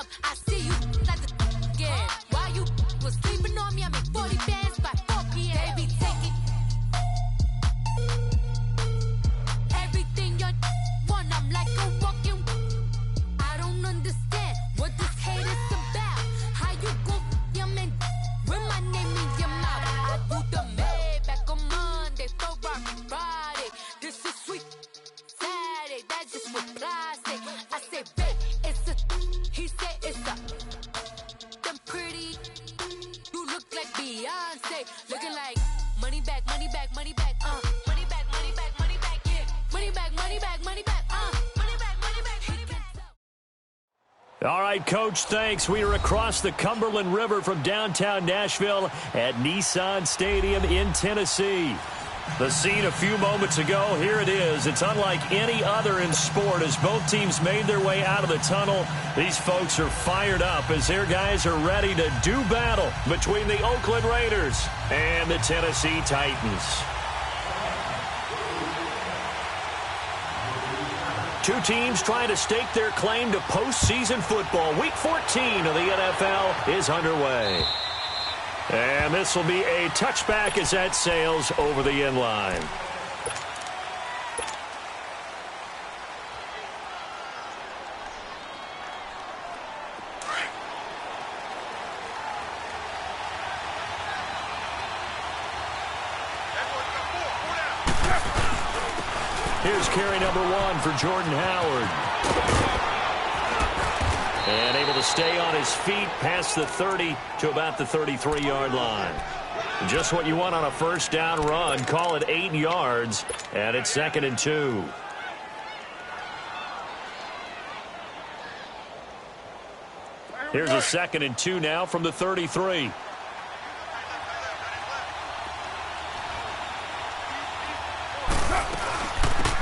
up. I see you like the again. While you was sleeping on me, I make 40 bands by 4 p.m. Baby, take it. Everything you want, I'm like a walking. I don't understand what this hate is about. How you go your man with my name in your mouth? I do the Maybach on Monday, for Friday. This is sweet Saturday, that's just what plastic. I say, babe, it's a. He said it's a. Them pretty. You look like Beyonce, looking like money back, money back, money back, money back, money back, money back, yeah, money back, money back, money back, money back, money back. He can tell. All right, Coach, thanks. We are across the Cumberland River from downtown Nashville at Nissan Stadium in Tennessee. The scene a few moments ago, here it is. It's unlike any other in sport as both teams made their way out of the tunnel. These folks are fired up as their guys are ready to do battle between the Oakland Raiders and the Tennessee Titans. Two teams trying to stake their claim to postseason football. Week 14 of the NFL is underway. And this will be a touchback as that sails over the end line. Here's carry number 1 for Jordan Howard. And able to stay on his feet past the 30 to about the 33-yard line. Just what you want on a first down run. Call it 8 yards, and it's 2nd and 2. Here's a 2nd and 2 now from the 33.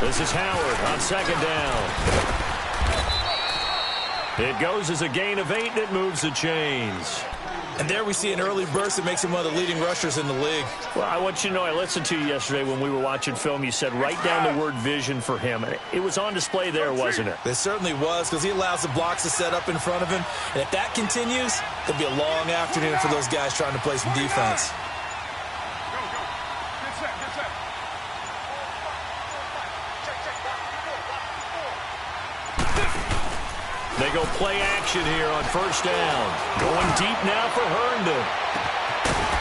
This is Howard on 2nd down. It goes as a gain of 8, and it moves the chains. And there we see an early burst that makes him one of the leading rushers in the league. Well, I want you to know, I listened to you yesterday when we were watching film. You said write down the word vision for him. It was on display there, wasn't it? It certainly was, because he allows the blocks to set up in front of him. And if that continues, it'll be a long afternoon for those guys trying to play some defense. They go play action here on first down. Going deep now for Herndon.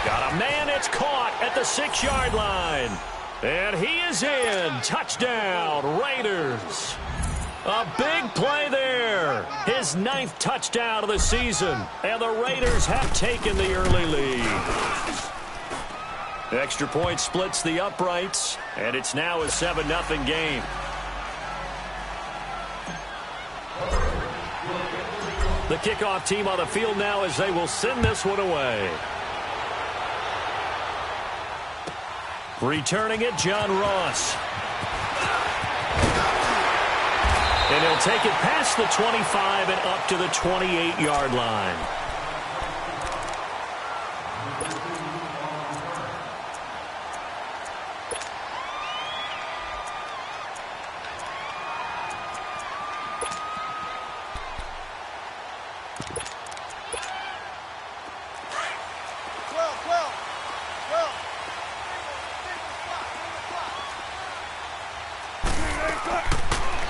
Got a man, it's caught at the 6-yard line. And he is in. Touchdown, Raiders. A big play there. His 9th touchdown of the season. And the Raiders have taken the early lead. Extra point splits the uprights. And it's now a 7-0 game. The kickoff team on the field now as they will send this one away. Returning it, John Ross. And he'll take it past the 25 and up to the 28-yard line.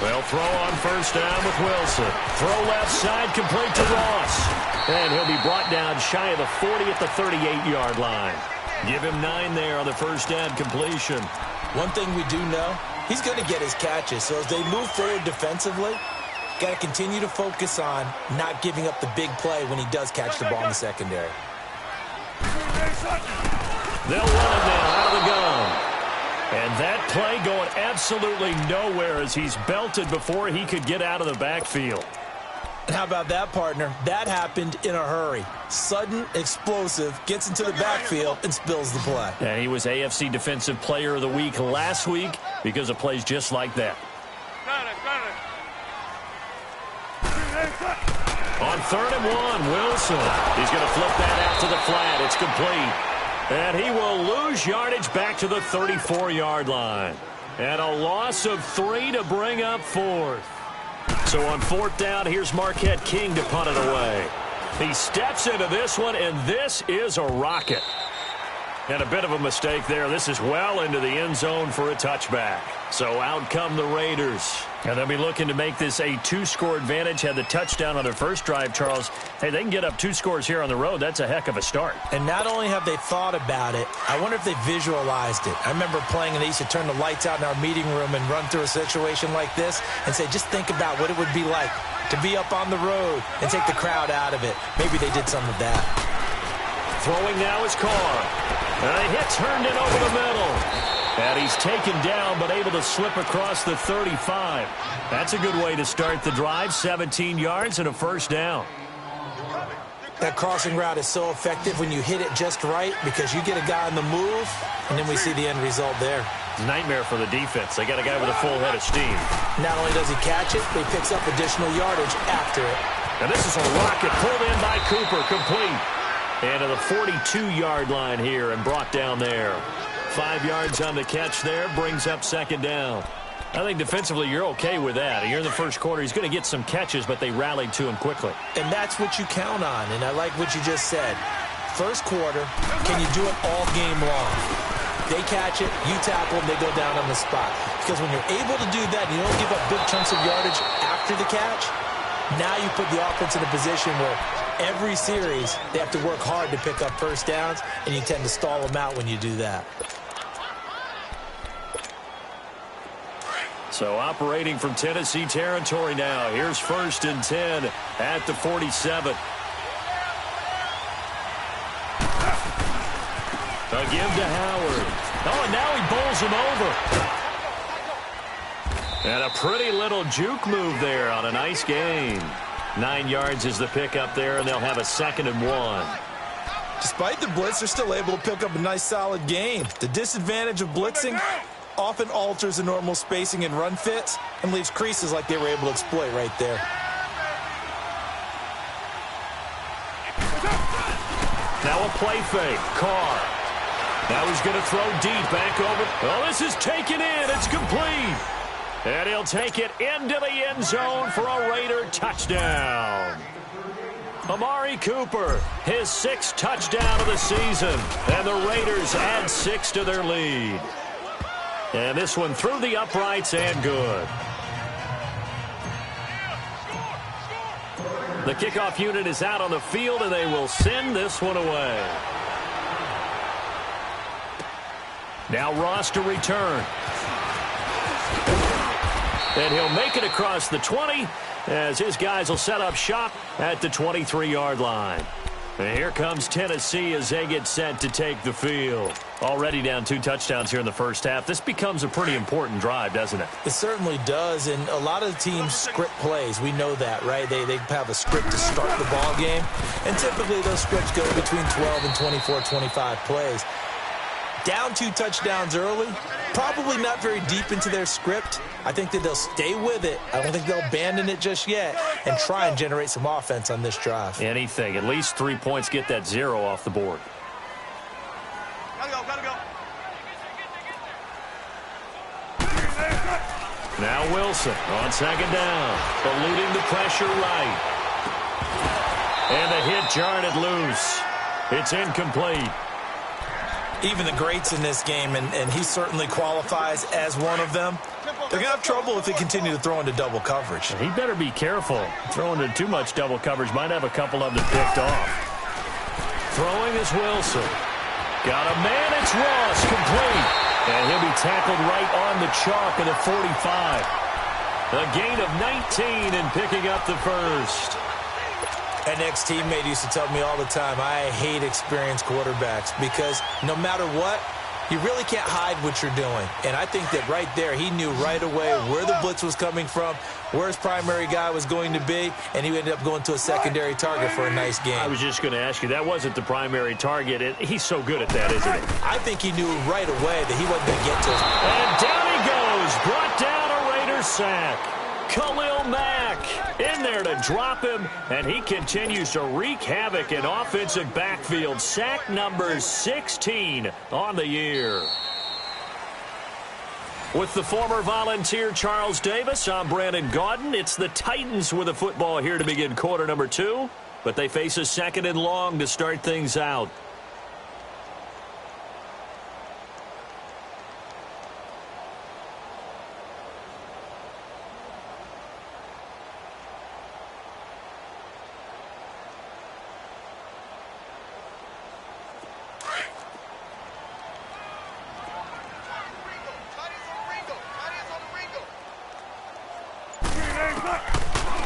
They'll throw on first down with Wilson. Throw left side, complete to Ross. And he'll be brought down shy of the 40 at the 38-yard line. Give him 9 there on the first down completion. One thing we do know, he's going to get his catches. So as they move forward defensively, got to continue to focus on not giving up the big play when he does catch the ball in the secondary. They'll run it now out of the gun. And that play going absolutely nowhere as he's belted before he could get out of the backfield. And how about that, partner? That happened in a hurry. Sudden, explosive, gets into the backfield and spills the play. And he was AFC Defensive Player of the Week last week because of plays just like that. On 3rd and 1, Wilson. He's going to flip that out to the flat. It's complete. And he will lose yardage back to the 34-yard line. And a loss of 3 to bring up 4th. So on 4th down, here's Marquette King to punt it away. He steps into this one, and this is a rocket. And a bit of a mistake there. This is well into the end zone for a touchback. So out come the Raiders. And they'll be looking to make this a 2-score advantage. Had the touchdown on their first drive, Charles. Hey, they can get up 2 scores here on the road. That's a heck of a start. And not only have they thought about it, I wonder if they visualized it. I remember playing, and they used to turn the lights out in our meeting room and run through a situation like this and say, just think about what it would be like to be up on the road and take the crowd out of it. Maybe they did some of that. Throwing now is Carr. And a hit turned in over the middle. And he's taken down, but able to slip across the 35. That's a good way to start the drive. 17 yards and a first down. That crossing route is so effective when you hit it just right because you get a guy on the move, and then we see the end result there. Nightmare for the defense. They got a guy with a full head of steam. Not only does he catch it, but he picks up additional yardage after it. And this is a rocket pulled in by Cooper, complete. And to the 42-yard line here and brought down there. 5 yards on the catch there, brings up 2nd down. I think defensively you're okay with that. You're in the first quarter. He's going to get some catches, but they rallied to him quickly. And that's what you count on, and I like what you just said. First quarter, can you do it all game long? They catch it, you tackle them, they go down on the spot. Because when you're able to do that and you don't give up big chunks of yardage after the catch, now you put the offense in a position where every series they have to work hard to pick up first downs, and you tend to stall them out when you do that. So operating from Tennessee territory now. Here's 1st and 10 at the 47. A give to Howard. Oh, and now he bowls him over. And a pretty little juke move there on a nice gain. 9 yards is the pickup there, and they'll have a 2nd and 1. Despite the blitz, they're still able to pick up a nice solid gain. The disadvantage of blitzing often alters the normal spacing and run fits and leaves creases like they were able to exploit right there. Now a play fake. Carr. Now he's going to throw deep back over. Oh, this is taken in. It's complete. And he'll take it into the end zone for a Raider touchdown. Amari Cooper, his 6th touchdown of the season. And the Raiders add 6 to their lead. And this one through the uprights and good. The kickoff unit is out on the field, and they will send this one away. Now Ross to return. And he'll make it across the 20 as his guys will set up shop at the 23-yard line. And here comes Tennessee as they get set to take the field. Already down 2 touchdowns here in the first half. This becomes a pretty important drive, doesn't it? It certainly does, and a lot of the teams script plays. We know that, right? They have a script to start the ball game, and typically those scripts go between 12 and 24, 25 plays. Down 2 touchdowns early, probably not very deep into their script. I think that they'll stay with it. I don't think they'll abandon it just yet and try and generate some offense on this drive. Anything. At least 3 points, get that 0 off the board. Gotta go. Now Wilson on 2nd down. Eluding the pressure right. And the hit jarred it loose. It's incomplete. Even the greats in this game, and he certainly qualifies as one of them, they're going to have trouble if they continue to throw into double coverage. He better be careful. Throwing into too much double coverage might have a couple of them picked off. Throwing is Wilson. Got a man, it's Ross, complete. And he'll be tackled right on the chalk of the 45. A gain of 19 and picking up the first. An ex-teammate used to tell me all the time, I hate experienced quarterbacks because no matter what, you really can't hide what you're doing. And I think that right there, he knew right away where the blitz was coming from, where his primary guy was going to be, and he ended up going to a secondary target for a nice game. I was just going to ask you, that wasn't the primary target. He's so good at that, isn't he? I think he knew right away that he wasn't going to get to his... And down he goes, brought down a Raiders sack. Khalil Mack in there to drop him, and he continues to wreak havoc in offensive backfield. Sack number 16 on the year. With the former Volunteer Charles Davis, I'm Brandon Gaudin. It's the Titans with the football here to begin quarter number 2, but they face a 2nd and long to start things out.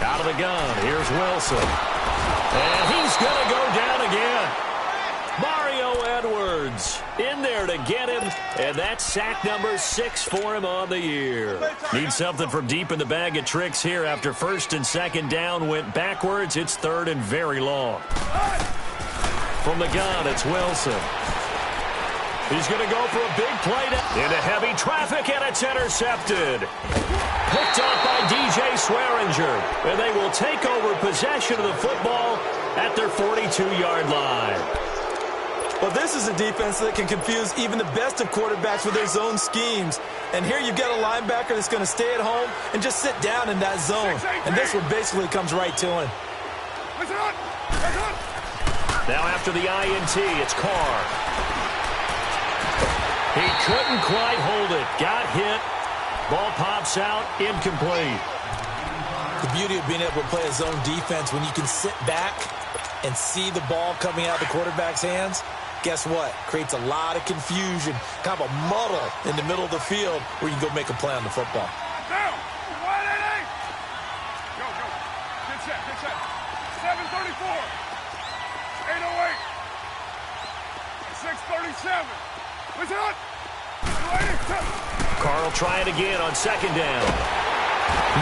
Out of the gun, here's Wilson. And he's going to go down again. Mario Edwards in there to get him, and that's sack number 6 for him on the year. Need something from deep in the bag of tricks here after 1st and 2nd down went backwards. It's 3rd and very long. From the gun, it's Wilson. He's going to go for a big play into heavy traffic, and it's intercepted. Picked up by DJ Swearinger, and they will take over possession of the football at their 42-yard line. Well, this is a defense that can confuse even the best of quarterbacks with their zone schemes. And here you've got a linebacker that's going to stay at home and just sit down in that zone. And this one basically comes right to him. Now after the INT, it's Carr. He couldn't quite hold it. Got hit. Ball pops out, incomplete. The beauty of being able to play a zone defense when you can sit back and see the ball coming out of the quarterback's hands, guess what? Creates a lot of confusion, kind of a muddle in the middle of the field where you can go make a play on the football. Down. 188. Go. Get set. 734. 808. 637. Listen up. 280. Carl trying again on 2nd down.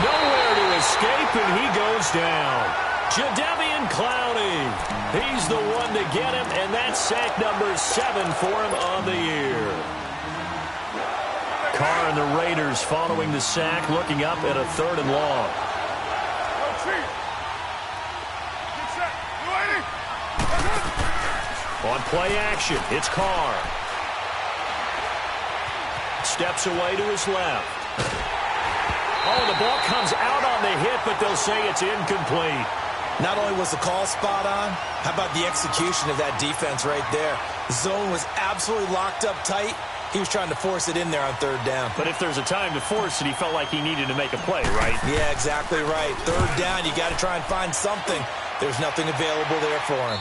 Nowhere to escape, and he goes down. Jadeveon Clowney. He's the one to get him, and that's sack number 7 for him on the year. Carr and the Raiders following the sack, looking up at a 3rd and long. On play action, it's Carr. Steps away to his left. Oh, the ball comes out on the hit, but they'll say it's incomplete. Not only was the call spot on, how about the execution of that defense right there? The zone was absolutely locked up tight. He was trying to force it in there on 3rd down. But if there's a time to force it, he felt like he needed to make a play, right? Yeah, exactly right. 3rd down, you got to try and find something. There's nothing available there for him.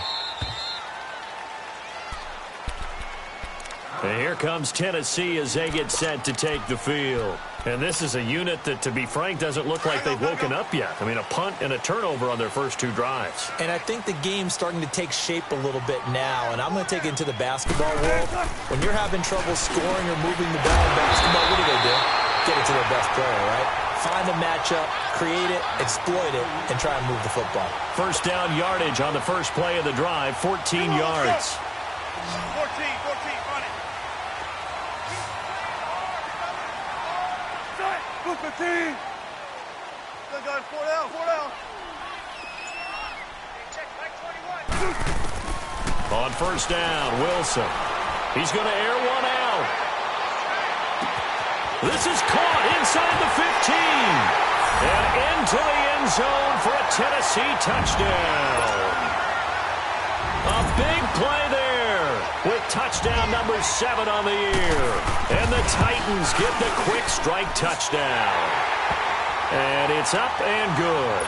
And here comes Tennessee as they get set to take the field. And this is a unit that, to be frank, doesn't look like they've woken up yet. I mean, a punt and a turnover on their first 2 drives. And I think the game's starting to take shape a little bit now. And I'm going to take it into the basketball world. When you're having trouble scoring or moving the ball in basketball, what do? Get it to their best player, right? Find a matchup, create it, exploit it, and try and move the football. 1st down yardage on the first play of the drive, 14 yards. 14, run it. 15. Good guys, 4 down. Check back 21. On 1st down, Wilson. He's going to air one out. This is caught inside the 15. And into the end zone for a Tennessee touchdown. A big play there with touchdown number 7 on the year. And the Titans get the quick strike touchdown. And it's up and good.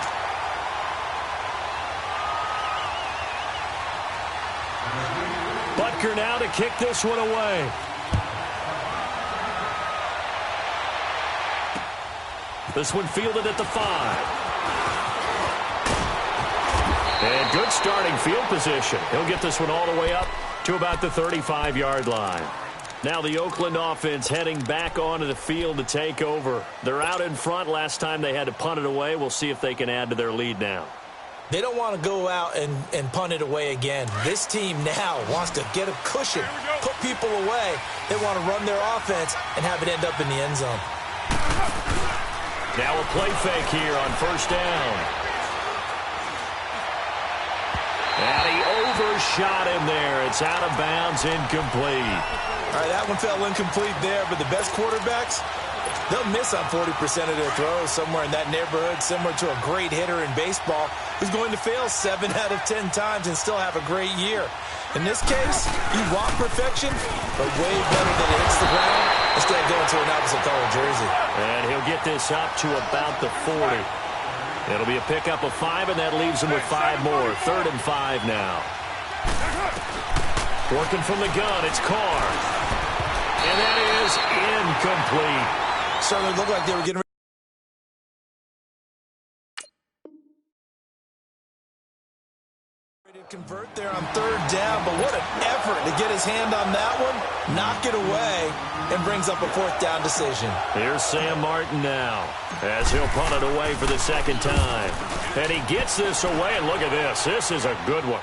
Butker now to kick this one away. This one fielded at the 5. And good starting field position. He'll get this one all the way up to about the 35-yard line. Now the Oakland offense heading back onto the field to take over. They're out in front. Last time they had to punt it away. We'll see if they can add to their lead now. They don't want to go out and punt it away again. This team now wants to get a cushion, put people away. They want to run their offense and have it end up in the end zone. Now a play fake here on 1st down. And he overshot him there. It's out of bounds, incomplete. All right, that one fell incomplete there, but the best quarterbacks, they'll miss on 40% of their throws, somewhere in that neighborhood, similar to a great hitter in baseball who's going to fail 7 out of 10 times and still have a great year. In this case, you want perfection, but way better than it hits the ground instead of going to an opposite color jersey. And he'll get this up to about the 40. It'll be a pickup of 5, and that leaves him with 5 more. 3rd and 5 now. Working from the gun, it's Carr. And that is incomplete. Certainly looked like they were getting ready to convert there on 3rd down, but what an effort to get his hand on that one, knock it away, and brings up a 4th down decision. Here's Sam Martin now, as he'll punt it away for the 2nd time. And he gets this away, and look at this. This is a good one.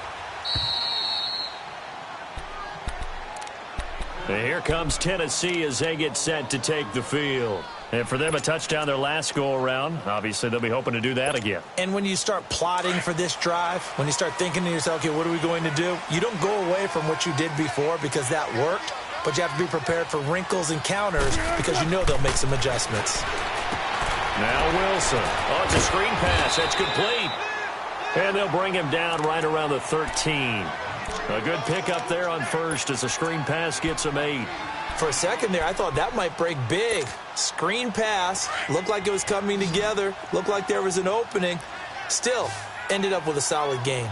And here comes Tennessee as they get set to take the field. And for them, a touchdown their last go-around. Obviously, they'll be hoping to do that again. And when you start plotting for this drive, when you start thinking to yourself, okay, what are we going to do? You don't go away from what you did before because that worked, but you have to be prepared for wrinkles and counters because you know they'll make some adjustments. Now Wilson. Oh, it's a screen pass. That's complete. And they'll bring him down right around the 13. A good pickup there on 1st as the screen pass gets him 8. For a second there, I thought that might break big. Screen pass. Looked like it was coming together. Looked like there was an opening. Still, ended up with a solid gain.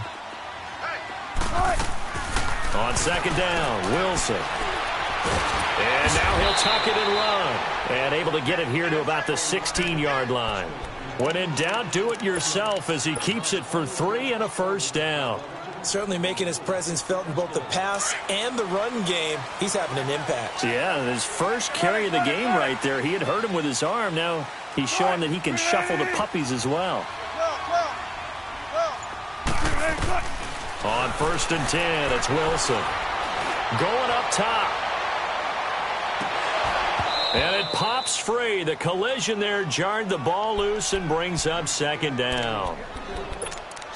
On 2nd down, Wilson. And now he'll tuck it and run. And able to get it here to about the 16-yard line. When in doubt, do it yourself as he keeps it for 3 and a 1st down. Certainly making his presence felt in both the pass and the run game. He's having an impact. Yeah, his first carry of the game right there. He had hurt him with his arm. Now he's showing that he can shuffle the puppies as well. On 1st and 10, it's Wilson. Going up top. And it pops free. The collision there jarred the ball loose and brings up 2nd down.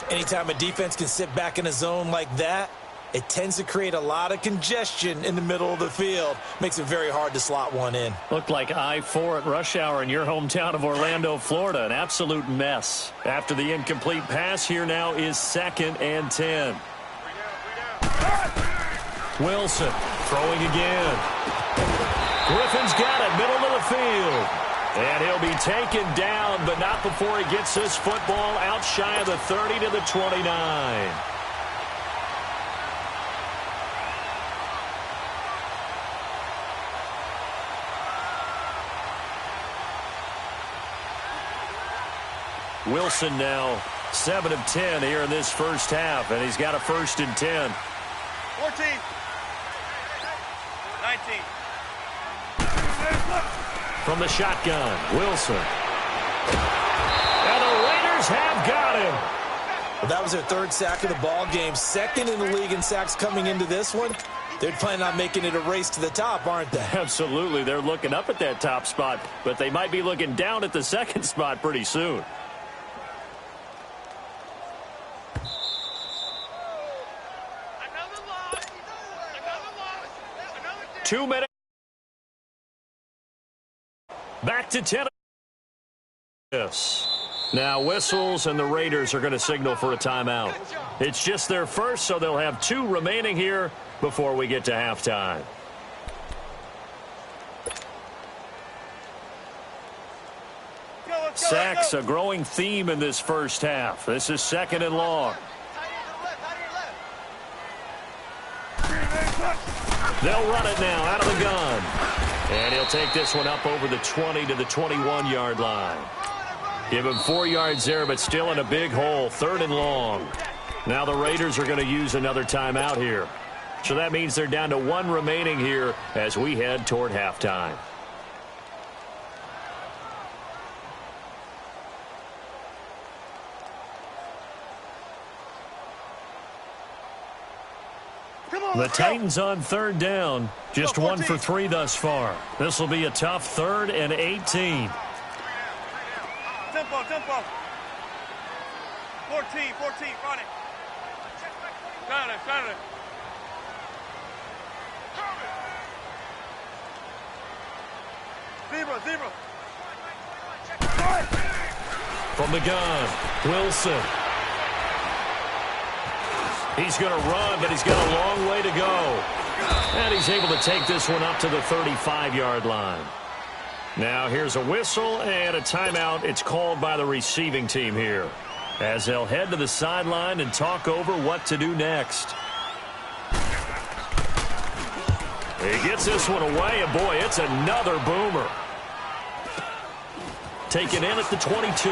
Anytime a defense can sit back in a zone like that, it tends to create a lot of congestion in the middle of the field. Makes it very hard to slot one in. Looked like I-4 at rush hour in your hometown of Orlando, Florida. An absolute mess. After the incomplete pass, here now is 2nd and 10. Wilson throwing again. Griffin's got it, middle of the field. And he'll be taken down, but not before he gets this football out shy of the 30 to the 29. Wilson now 7 of 10 here in this first half, and he's got a 1st and 10. 14. 19. From the shotgun, Wilson. And the Raiders have got him. Well, that was their 3rd sack of the ball game. 2nd in the league in sacks coming into this one. They're planning on making it a race to the top, aren't they? Absolutely. They're looking up at that top spot, but they might be looking down at the 2nd spot pretty soon. Another loss. 2 minutes. Back to 10. Now whistles, and the Raiders are going to signal for a timeout. It's just their first, so they'll have 2 remaining here before we get to halftime. Sacks, a growing theme in this first half. This is 2nd and long. They'll run it now out of the gun. And he'll take this one up over the 20 to the 21-yard line. Give him 4 yards there, but still in a big hole. 3rd and long. Now the Raiders are going to use another timeout here. So that means they're down to 1 remaining here as we head toward halftime. The Titans on 3rd down. Just 1 for 3 thus far. This will be a tough 3rd and 18. Tempo. 14, run it. Got it. Zebra. From the gun, Wilson. He's going to run, but he's got a long way to go. And he's able to take this one up to the 35-yard line. Now here's a whistle and a timeout. It's called by the receiving team here, as they'll head to the sideline and talk over what to do next. He gets this one away, and boy, it's another boomer. Taken in at the 22.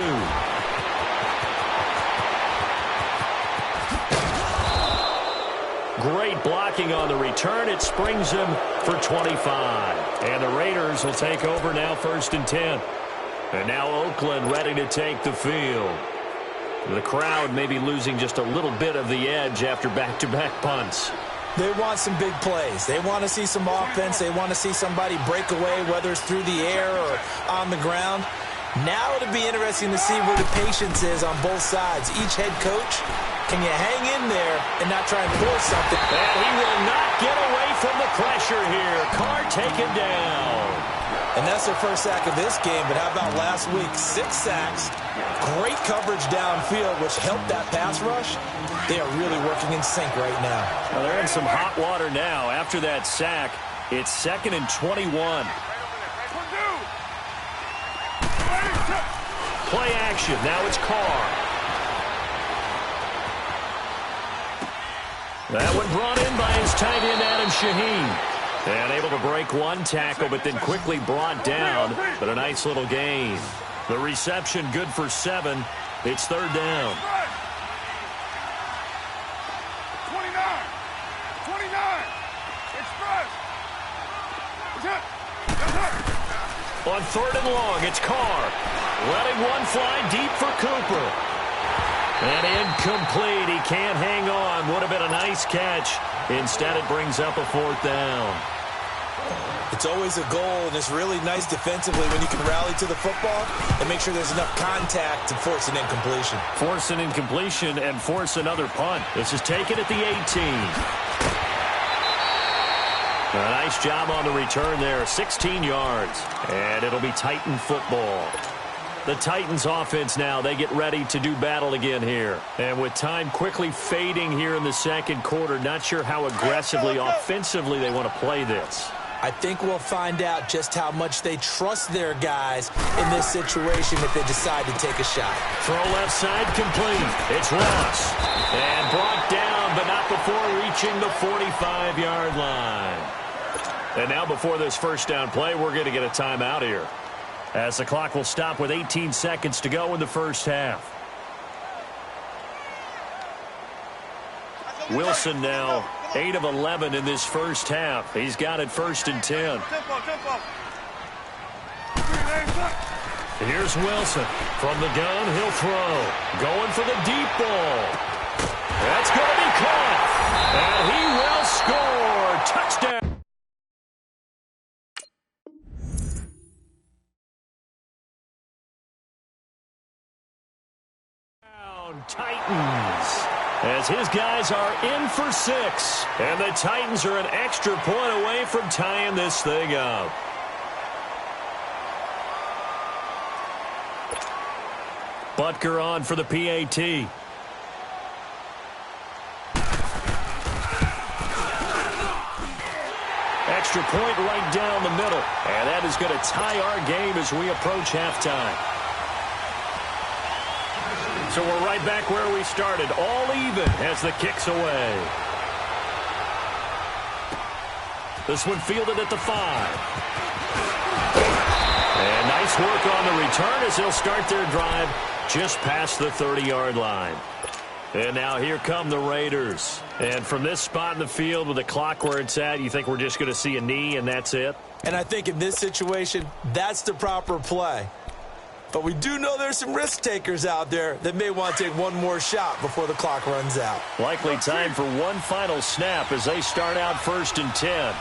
Great blocking on the return. It springs him for 25. And the Raiders will take over now, 1st and 10. And now Oakland ready to take the field. The crowd may be losing just a little bit of the edge after back-to-back punts. They want some big plays. They want to see some offense. They want to see somebody break away, whether it's through the air or on the ground. Now it'll be interesting to see where the patience is on both sides. Each head coach, can you hang in there and not try and force something? And he will not get away from the pressure here. Carr taken down. And that's their first sack of this game, but how about last week? 6 sacks, great coverage downfield, which helped that pass rush. They are really working in sync right now. Well, they're in some hot water now. After that sack, it's 2nd and 21. Play action. Now it's Carr. That one brought in by his tight end, Adam Shaheen. And able to break one tackle, but then quickly brought down. But a nice little gain. The reception good for 7. It's 3rd down. 29. Express. On 3rd and long, it's Carr. Letting one fly deep for Cooper. And incomplete. He can't hang on. Would have been a nice catch. Instead, it brings up a 4th down. It's always a goal, and it's really nice defensively when you can rally to the football and make sure there's enough contact to force an incompletion. Force an incompletion and force another punt. This is taken at the 18. A nice job on the return there. 16 yards. And it'll be Titan football. The Titans offense now, they get ready to do battle again here. And with time quickly fading here in the 2nd quarter, not sure how aggressively, offensively they want to play this. I think we'll find out just how much they trust their guys in this situation if they decide to take a shot. Throw left side complete. It's Ross. And brought down, but not before reaching the 45-yard line. And now before this 1st down play, we're going to get a timeout here, as the clock will stop with 18 seconds to go in the 1st half. Wilson now 8 of 11 in this 1st half. He's got it 1st and 10. Here's Wilson. From the gun, he'll throw. Going for the deep ball. That's going to be caught. And he will score. Touchdown. Titans, as his guys are in for 6, and the Titans are an extra point away from tying this thing up. Butker on for the PAT. Extra point right down the middle, and that is going to tie our game as we approach halftime. So we're right back where we started, all even as the kick's away. This one fielded at the 5. And nice work on the return as they'll start their drive just past the 30-yard line. And now here come the Raiders. And from this spot in the field with the clock where it's at, you think we're just going to see a knee and that's it? And I think in this situation, that's the proper play. But we do know there's some risk takers out there that may want to take one more shot before the clock runs out. Likely time for one final snap as they start out 1st and 10. 7:34.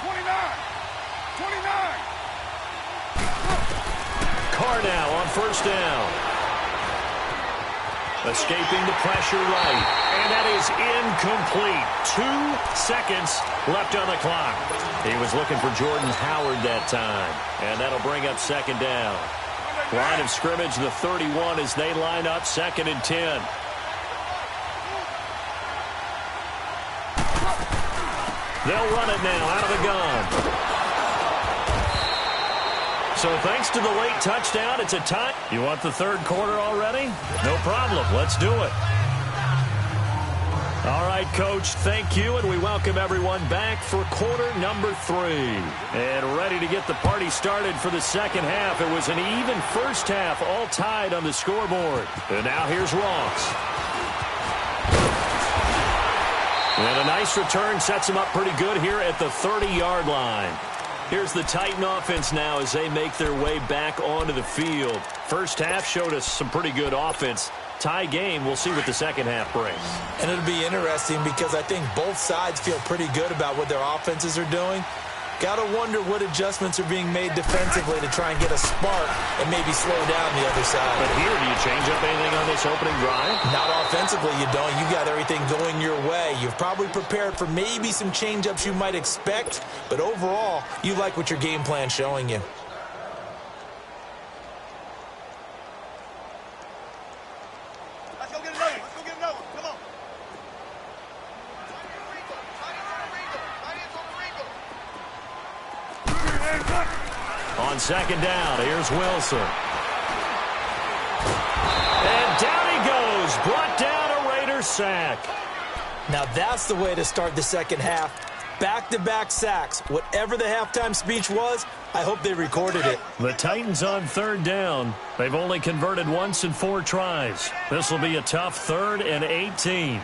29. Carr now on 1st down. Escaping the pressure right. And that is incomplete. 2 seconds left on the clock. He was looking for Jordan Howard that time. And that'll bring up second down. Line of scrimmage, the 31 as they line up 2nd and 10. They'll run it now out of the gun. So thanks to the late touchdown, it's a tie. You want the 3rd quarter already? No problem. Let's do it. All right, Coach, thank you, and we welcome everyone back for quarter number 3. And ready to get the party started for the second half. It was an even first half, all tied on the scoreboard. And now here's Ross. And a nice return sets them up pretty good here at the 30-yard line. Here's the Titan offense now as they make their way back onto the field. First half showed us some pretty good offense. Tie game, we'll see what the second half brings. And it'll be interesting because I think both sides feel pretty good about what their offenses are doing. Got to wonder what adjustments are being made defensively to try and get a spark and maybe slow down the other side. But here, do you change up anything on this opening drive? Not offensively, you don't. You got everything going your way. You've probably prepared for maybe some change-ups you might expect, but overall, you like what your game plan's showing you. Let's go get another one. Let's go get another one. Come on. On second down, here's Wilson. And down he goes. Brought down a Raider sack. Now that's the way to start the second half. Back-to-back sacks. Whatever the halftime speech was, I hope they recorded it. The Titans on 3rd down. They've only converted once in 4 tries. This will be a tough 3rd and 18.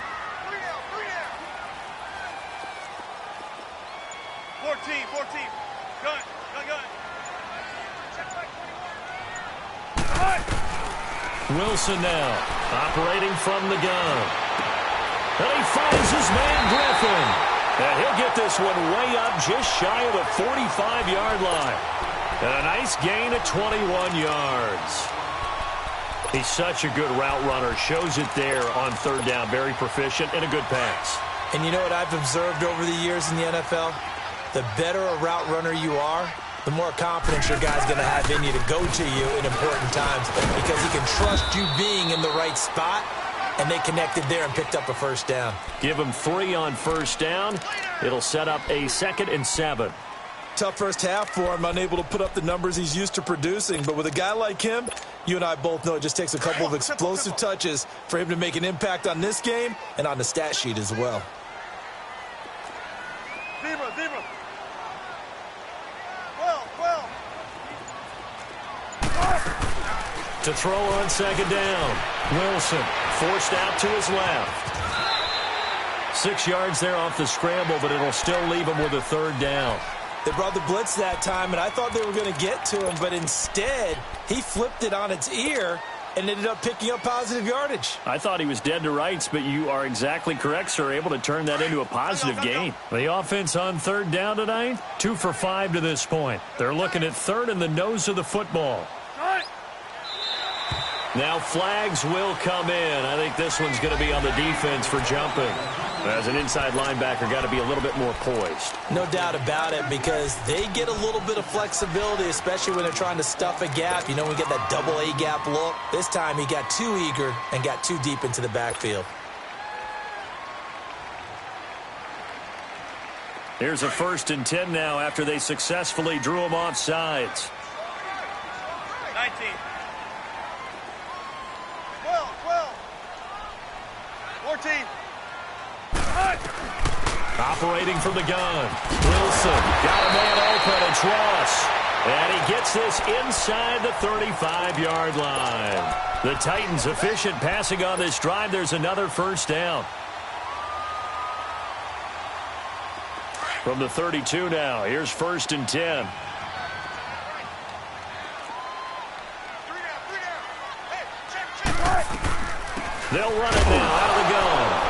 14. Gun. Wilson now, operating from the gun. And he finds his man Griffin. And he'll get this one way up just shy of the 45-yard line. And a nice gain of 21 yards. He's such a good route runner. Shows it there on 3rd down. Very proficient and a good pass. And you know what I've observed over the years in the NFL? The better a route runner you are, the more confidence your guy's going to have in you to go to you in important times because he can trust you being in the right spot, and they connected there and picked up a first down. Give him 3 on 1st down. It'll set up a 2nd and 7. Tough first half for him, unable to put up the numbers he's used to producing. But with a guy like him, you and I both know it just takes a couple of explosive touches for him to make an impact on this game and on the stat sheet as well. Zebra. 12. To throw on 2nd down. Wilson forced out to his left. 6 yards there off the scramble, but it'll still leave him with a 3rd down. They brought the blitz that time, and I thought they were going to get to him, but instead, he flipped it on its ear and ended up picking up positive yardage. I thought he was dead to rights, but you are exactly correct, sir. Able to turn that into a positive gain. The offense on 3rd down tonight, 2 for 5 to this point. They're looking at 3rd and the nose of the football. Now flags will come in. I think this one's going to be on the defense for jumping. As an inside linebacker, got to be a little bit more poised. No doubt about it, because they get a little bit of flexibility, especially when they're trying to stuff a gap. You know, we get that double A gap look. This time he got too eager and got too deep into the backfield. Here's a 1st and 10 now after they successfully drew him off sides. 19. 12. 14. Operating from the gun. Wilson got a man open. It's Ross. And he gets this inside the 35-yard line. The Titans efficient passing on this drive. There's another 1st down. From the 32 now. Here's 1st and 10. They'll run it now out of the gun.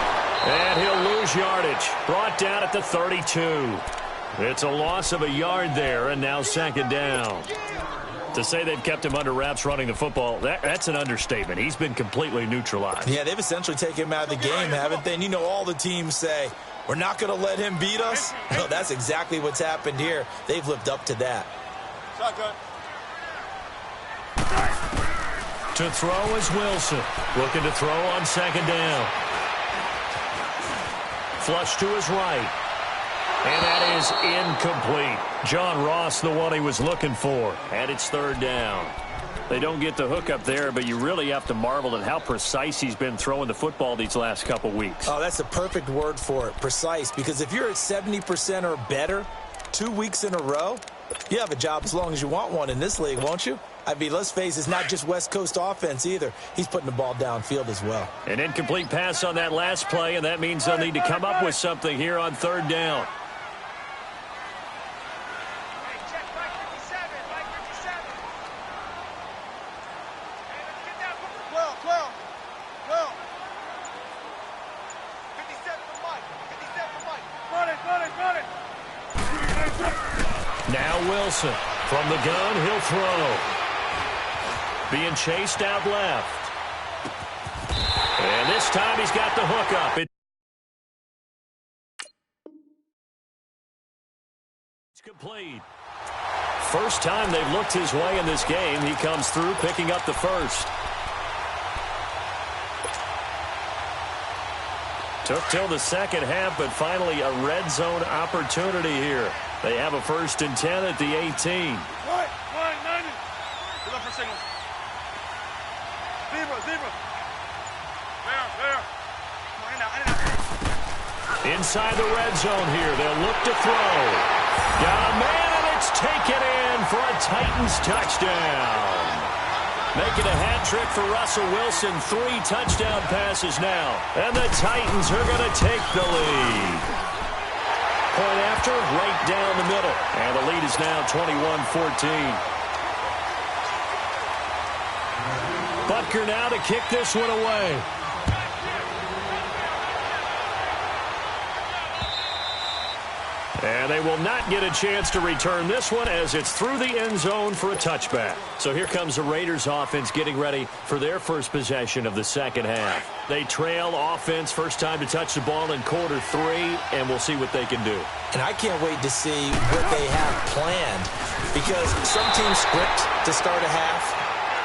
And he'll lose yardage. Brought down at the 32. It's a loss of a yard there, and now 2nd down. To say they've kept him under wraps running the football, that's an understatement. He's been completely neutralized. Yeah, they've essentially taken him out of the game, haven't they? And you know all the teams say, we're not going to let him beat us. No, that's exactly what's happened here. They've lived up to that. Shotgun. To throw is Wilson. Looking to throw on second down. Flush to his right. And that is incomplete. John Ross, the one he was looking for. And it's third down. They don't get the hook up there, but you really have to marvel at how precise he's been throwing the football these last couple weeks. Oh, that's the perfect word for it, precise. Because if you're at 70% or better 2 weeks in a row, you have a job as long as you want one in this league, won't you? I mean, let's face it, it's not just West Coast offense either. He's putting the ball downfield as well. An incomplete pass on that last play, and that means they'll need to come up with something here on third down. Now Wilson. From the gun, he'll throw. Being chased out left. And this time he's got the hook up. It's complete. First time they've looked his way in this game. He comes through picking up the first. Took till the second half, but finally a red zone opportunity here. They have a 1st and 10 at the 18. Right, 90. Good luck for signals. Zebra. There. Inside the red zone here. They'll look to throw. Got a man, and it's taken in for a Titans touchdown. Making a hat trick for Russell Wilson. 3 touchdown passes now. And the Titans are going to take the lead. Point after, right down the middle. And the lead is now 21-14. Butker now to kick this one away. And they will not get a chance to return this one as it's through the end zone for a touchback. So here comes the Raiders offense getting ready for their first possession of the second half. They trail offense, first time to touch the ball in quarter 3, and we'll see what they can do. And I can't wait to see what they have planned, because some teams script to start a half.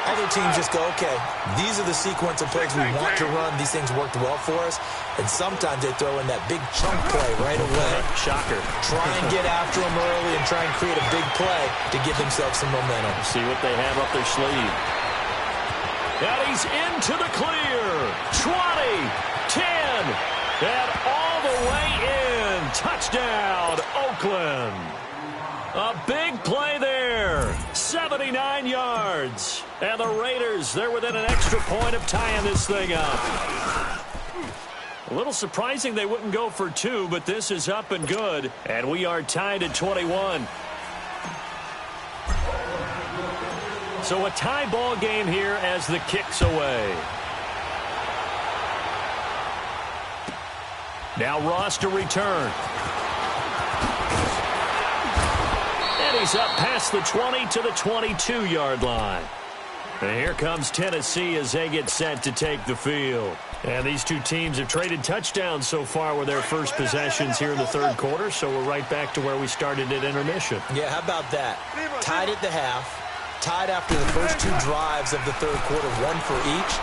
Other teams just go, okay, these are the sequence of plays we want to run. These things worked well for us. And sometimes they throw in that big chunk play right away. Shocker. Try and get after them early and try and create a big play to give themselves some momentum. See what they have up their sleeve. And he's into the clear. 20, 10, and all the way in. Touchdown, Oakland. A big play there. 79 yards. And the Raiders, they're within an extra point of tying this thing up. A little surprising they wouldn't go for 2, but this is up and good. And we are tied at 21. So a tie ball game here as the kick's away. Now Ross to return. And he's up past the 20 to the 22-yard line. And here comes Tennessee as they get set to take the field. And these two teams have traded touchdowns so far with their first possessions here in the third quarter, so we're right back to where we started at intermission. Yeah, how about that? Tied at the half, tied after the first 2 drives of the third quarter, 1 for each.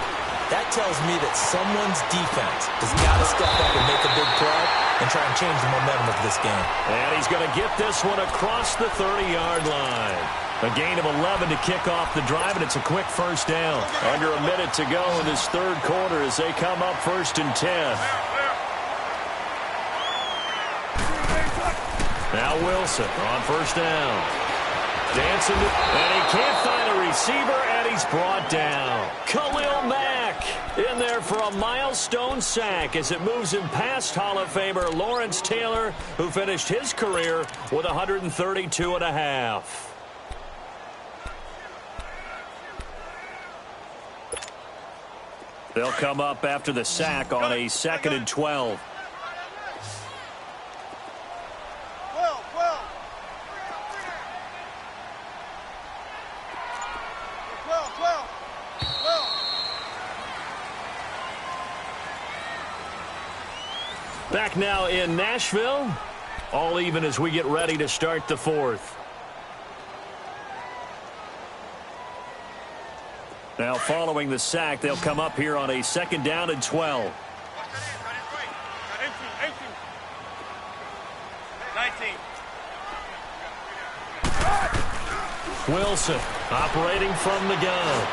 That tells me that someone's defense has got to step up and make a big play and try and change the momentum of this game. And he's going to get this one across the 30-yard line. A gain of 11 to kick off the drive, and it's a quick first down. Under a minute to go in this third quarter as they come up 1st and 10. Now Wilson on first down. Dancing, and he can't find a receiver, and he's brought down. Khalil Mack in there for a milestone sack as it moves him past Hall of Famer Lawrence Taylor, who finished his career with 132.5. They'll come up after the sack on a 2nd and 12. Back now in Nashville. All even as we get ready to start the fourth. Now following the sack, they'll come up here on a 2nd down and 12. 19. Wilson operating from the gun.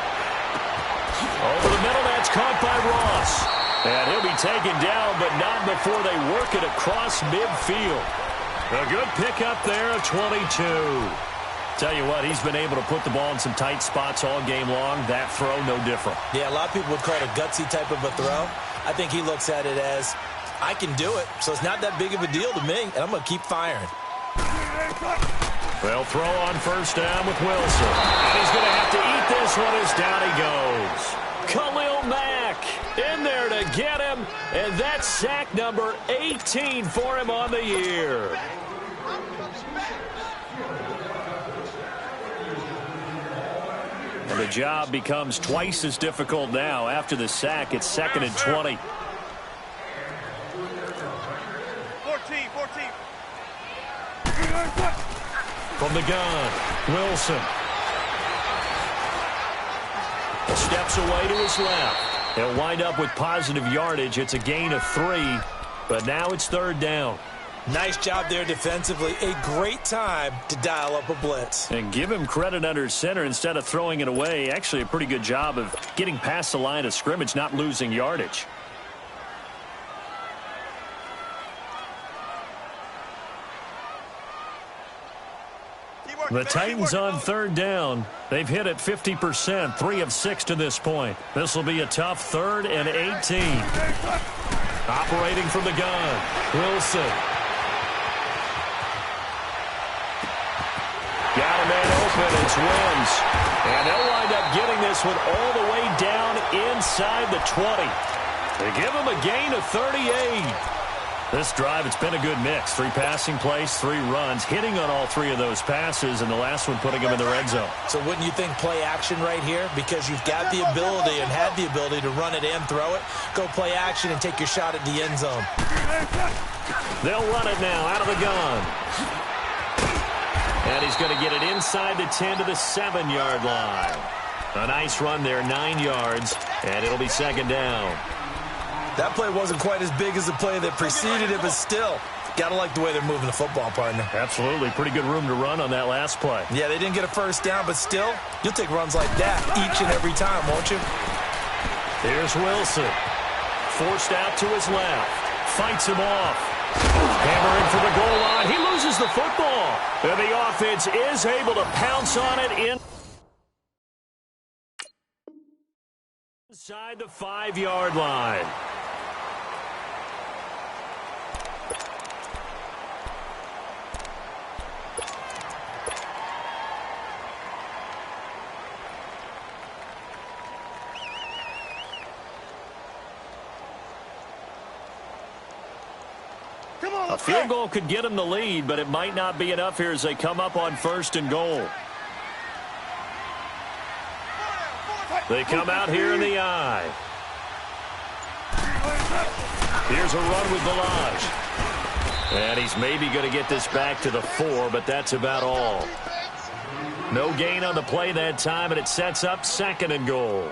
Over the middle, that's caught by Ross. And he'll be taken down, but not before they work it across midfield. A good pickup there, a 22. Tell you what, he's been able to put the ball in some tight spots all game long. That throw, no different. Yeah, a lot of people would call it a gutsy type of a throw. I think he looks at it as, I can do it, so it's not that big of a deal to me, and I'm going to keep firing. Well, throw on 1st down with Wilson. And he's going to have to eat this one as down he goes. Khalil Mack in there to get him, and that's sack number 18 for him on the year. And the job becomes twice as difficult now. After the sack, it's 2nd and 20. 14. From the gun, Wilson. Steps away to his left. He'll wind up with positive yardage. It's a gain of 3, but now it's 3rd down. Nice job there defensively. A great time to dial up a blitz. And give him credit under center instead of throwing it away. Actually, a pretty good job of getting past the line of scrimmage, not losing yardage. The Titans on 3rd down. They've hit it 50%, 3 of 6 to this point. This will be a tough 3rd and 18. Operating from the gun, Wilson. Got a man open, it's Wims. And they'll wind up getting this one all the way down inside the 20. They give him a gain of 38. This drive, it's been a good mix. 3 passing plays, 3 runs, hitting on all 3 of those passes, and the last one putting them in the red zone. So wouldn't you think play action right here? Because you've got the ability and had the ability to run it and throw it. Go play action and take your shot at the end zone. They'll run it now out of the gun. And he's going to get it inside the 10 to the 7-yard line. A nice run there, 9 yards, and it'll be 2nd down. That play wasn't quite as big as the play that preceded it, but still, got to like the way they're moving the football, partner. Absolutely. Pretty good room to run on that last play. Yeah, they didn't get a 1st down, but still, you'll take runs like that each and every time, won't you? Here's Wilson. Forced out to his left. Fights him off. Hammering for the goal line. He loses the football. And the offense is able to pounce on it inside the 5-yard line. A field goal could get them the lead, but it might not be enough here as they come up on 1st and goal. They come out here in the eye. Here's a run with Balaj. And he's maybe going to get this back to the 4, but that's about all. No gain on the play that time, and it sets up 2nd and goal.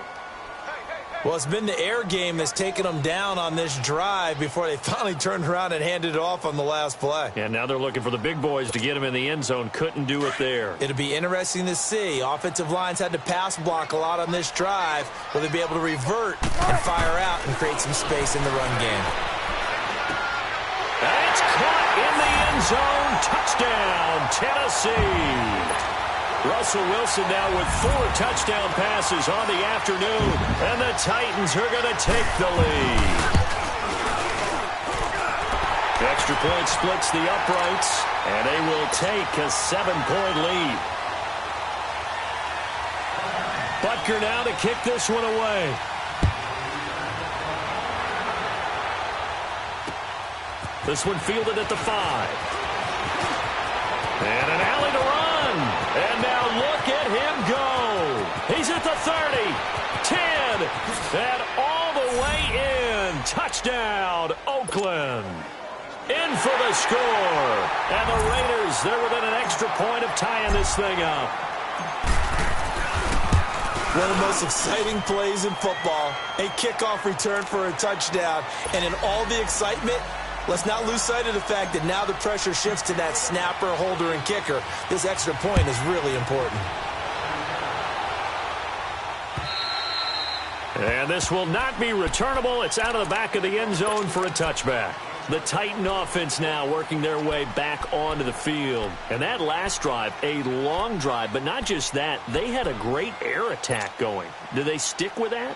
Well, it's been the air game that's taken them down on this drive before they finally turned around and handed it off on the last play. And now they're looking for the big boys to get him in the end zone. Couldn't do it there. It'll be interesting to see. Offensive lines had to pass block a lot on this drive. Will they be able to revert and fire out and create some space in the run game? That's caught in the end zone. Touchdown, Tennessee. Russell Wilson now with 4 touchdown passes on the afternoon, and the Titans are going to take the lead. The extra point splits the uprights, and they will take a 7-point lead. Butker now to kick this one away. This one fielded at the 5. And an alley to run. And now look at him go. He's at the 30, 10, and all the way in. Touchdown, Oakland. In for the score. And the Raiders, they're within an extra point of tying this thing up. One of the most exciting plays in football, a kickoff return for a touchdown. And in all the excitement, let's not lose sight of the fact that now the pressure shifts to that snapper, holder, and kicker. This extra point is really important. And this will not be returnable. It's out of the back of the end zone for a touchback. The Titan offense now working their way back onto the field. And that last drive, a long drive, but not just that. They had a great air attack going. Do they stick with that?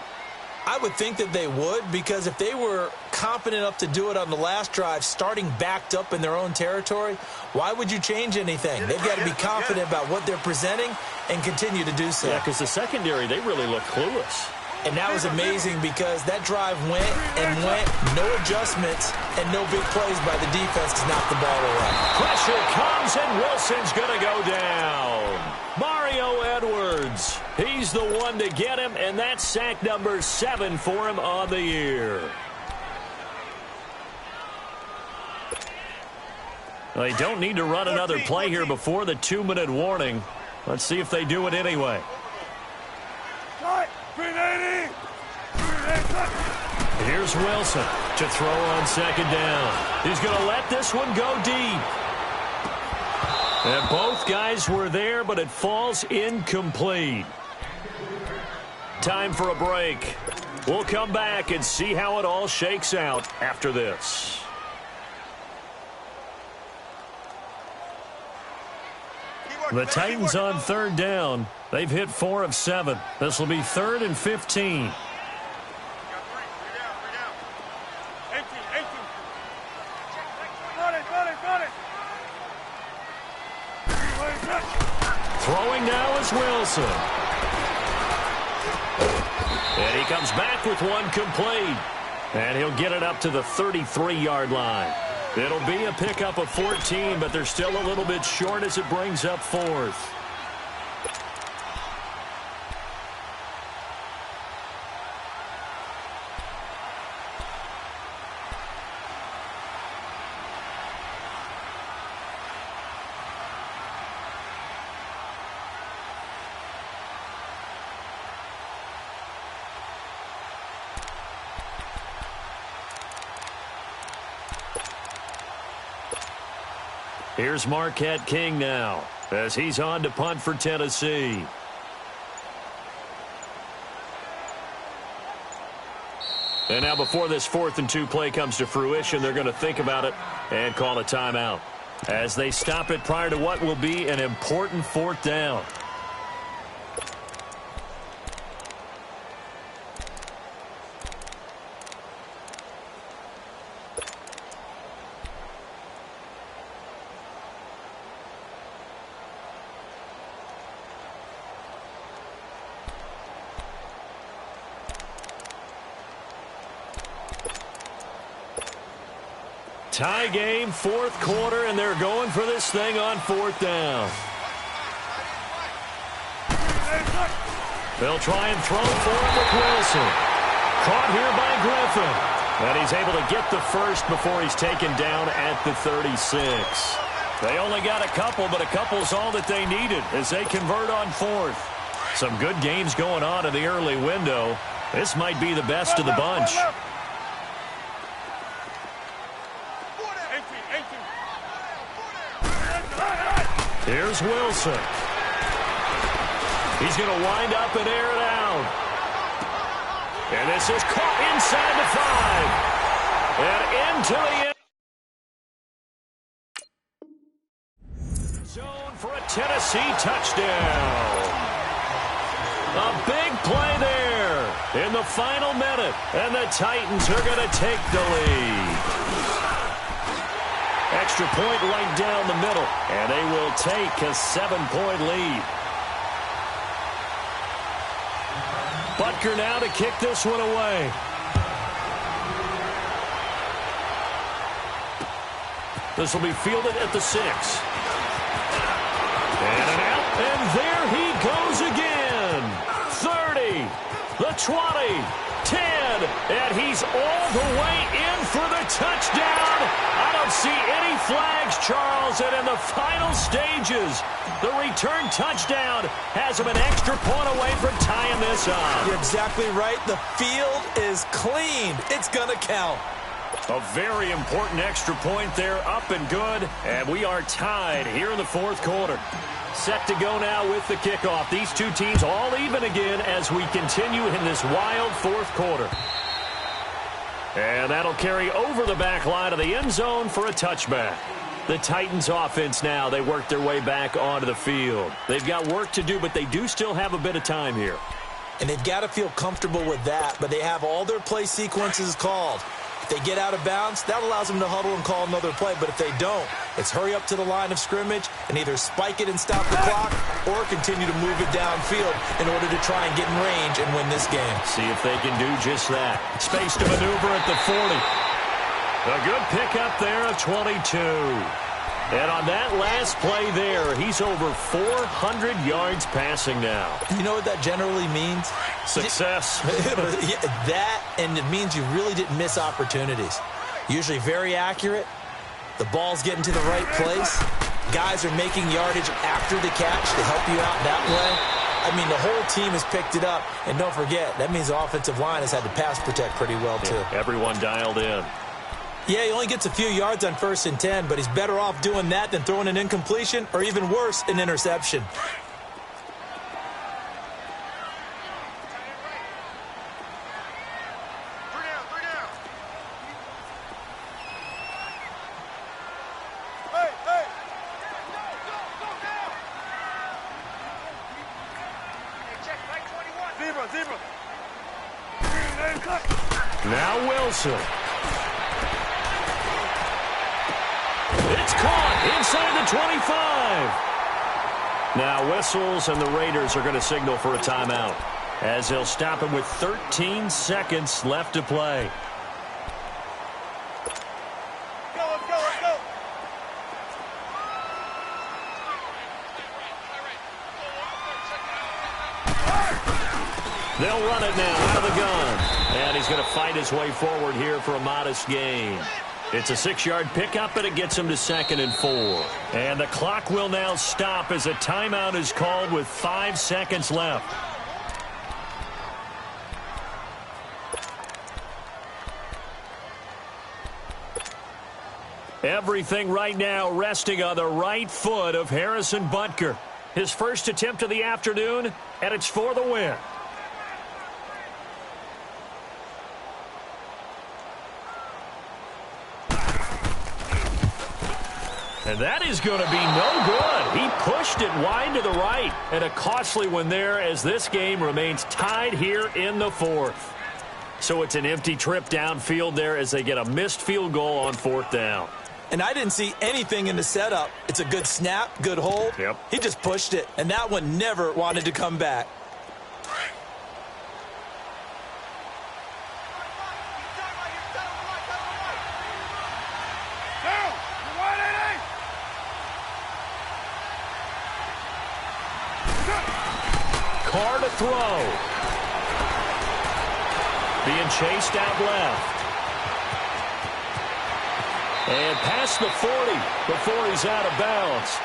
I would think that they would, because if they were competent enough to do it on the last drive, starting backed up in their own territory, why would you change anything? They've got to be confident about what they're presenting and continue to do so. Yeah, because the secondary, they really look clueless. And that was amazing because that drive went and went, no adjustments, and no big plays by the defense to knock the ball away. Pressure comes, and Wilson's going to go down. Mario Edwards, he's the one to get him, and that's sack number 7 for him on the year. Well, they don't need to run another play here before the 2-minute warning. Let's see if they do it anyway. Here's Wilson to throw on second down. He's going to let this one go deep. And both guys were there, but it falls incomplete. Time for a break. We'll come back and see how it all shakes out after this. The Titans on third down. They've hit 4 of 7. This will be 3rd and 15. Throwing now is Wilson. And he comes back with one complete. And he'll get it up to the 33-yard line. It'll be a pickup of 14, but they're still a little bit short as it brings up 4th. Here's Marquette King now as he's on to punt for Tennessee. And now before this 4th and 2 play comes to fruition, they're going to think about it and call a timeout as they stop it prior to what will be an important 4th down. Tie game, 4th quarter, and they're going for this thing on 4th down. They'll try and throw for him with Wilson. Caught here by Griffin. And he's able to get the first before he's taken down at the 36. They only got a couple, but a couple's all that they needed as they convert on 4th. Some good games going on in the early window. This might be the best of the bunch. Here's Wilson. He's going to wind up and air it out. And this is caught inside the 5. And into the end zone for a Tennessee touchdown. A big play there in the final minute. And the Titans are going to take the lead. Extra point right down the middle, and they will take a 7-point lead. Butker now to kick this one away. This will be fielded at the 6. And an out, and there he goes again. 30, the 20, 10, good, and he's all the way in for the touchdown. I don't see any flags, Charles, and in the final stages, the return touchdown has him an extra point away from tying this up. You're exactly right. The field is clean. It's going to count. A very important extra point there, up and good, and we are tied here in the fourth quarter. Set to go now with the kickoff. These two teams all even again as we continue in this wild fourth quarter. And that'll carry over the back line of the end zone for a touchback. The Titans offense now, they work their way back onto the field. They've got work to do, but they do still have a bit of time here. And they've got to feel comfortable with that, but they have all their play sequences called. If they get out of bounds, that allows them to huddle and call another play. But if they don't, it's hurry up to the line of scrimmage and either spike it and stop the clock or continue to move it downfield in order to try and get in range and win this game. See if they can do just that. Space to maneuver at the 40. A good pickup there of 22. And on that last play there, he's over 400 yards passing now. You know what that generally means? Success. That, and it means you really didn't miss opportunities. Usually very accurate. The ball's getting to the right place. Guys are making yardage after the catch to help you out that way. I mean, the whole team has picked it up. And don't forget, that means the offensive line has had to pass protect pretty well, too. Yeah, everyone dialed in. Yeah, he only gets a few yards on 1st and 10, but he's better off doing that than throwing an incompletion or even worse, an interception. Now Wilson. It's caught inside the 25. Now whistles, and the Raiders are going to signal for a timeout as they'll stop him with 13 seconds left to play. Let's go. They'll run it now out of the gun. And he's going to fight his way forward here for a modest gain. It's a 6-yard pickup, and it gets him to 2nd and 4. And the clock will now stop as a timeout is called with 5 seconds left. Everything right now resting on the right foot of Harrison Butker. His first attempt of the afternoon, and it's for the win. And that is going to be no good. He pushed it wide to the right. And a costly one there as this game remains tied here in the fourth. So it's an empty trip downfield there as they get a missed field goal on 4th down. And I didn't see anything in the setup. It's a good snap, good hold. Yep. He just pushed it, and that one never wanted to come back. Carr to throw. Being chased out left. And past the 40 before he's out of bounds.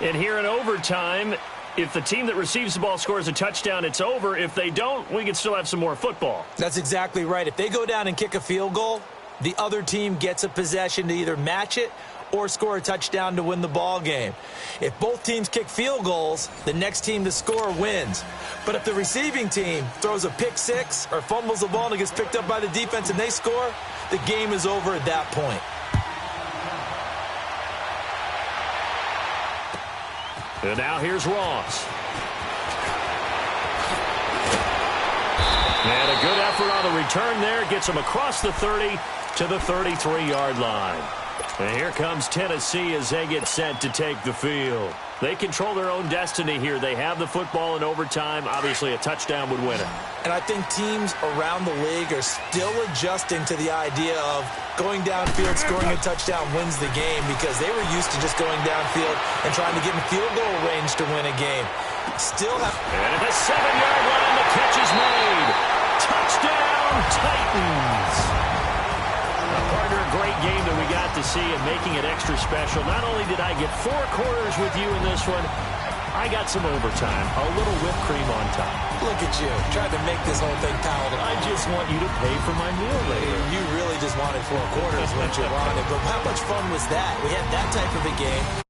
And here in overtime, if the team that receives the ball scores a touchdown, it's over. If they don't, we can still have some more football. That's exactly right. If they go down and kick a field goal, the other team gets a possession to either match it or score a touchdown to win the ball game. If both teams kick field goals, the next team to score wins. But if the receiving team throws a pick six or fumbles the ball and it gets picked up by the defense and they score, the game is over at that point. And now here's Ross. And a good effort on the return there. Gets him across the 30 to the 33-yard line. And here comes Tennessee as they get set to take the field. They control their own destiny here. They have the football in overtime. Obviously, a touchdown would win it. And I think teams around the league are still adjusting to the idea of going downfield, scoring a touchdown wins the game, because they were used to just going downfield and trying to get in field goal range to win a game. Still have... And at the 7-yard line, the catch is made. Touchdown, Titans. Partner, a great game that we got to see and making it extra special. Not only did I get 4 quarters with you in this one, I got some overtime, a little whipped cream on top. Look at you, trying to make this whole thing palatable. I just want you to pay for my meal later. You really just wanted 4 quarters, what you wanted. But how much fun was that? We had that type of a game.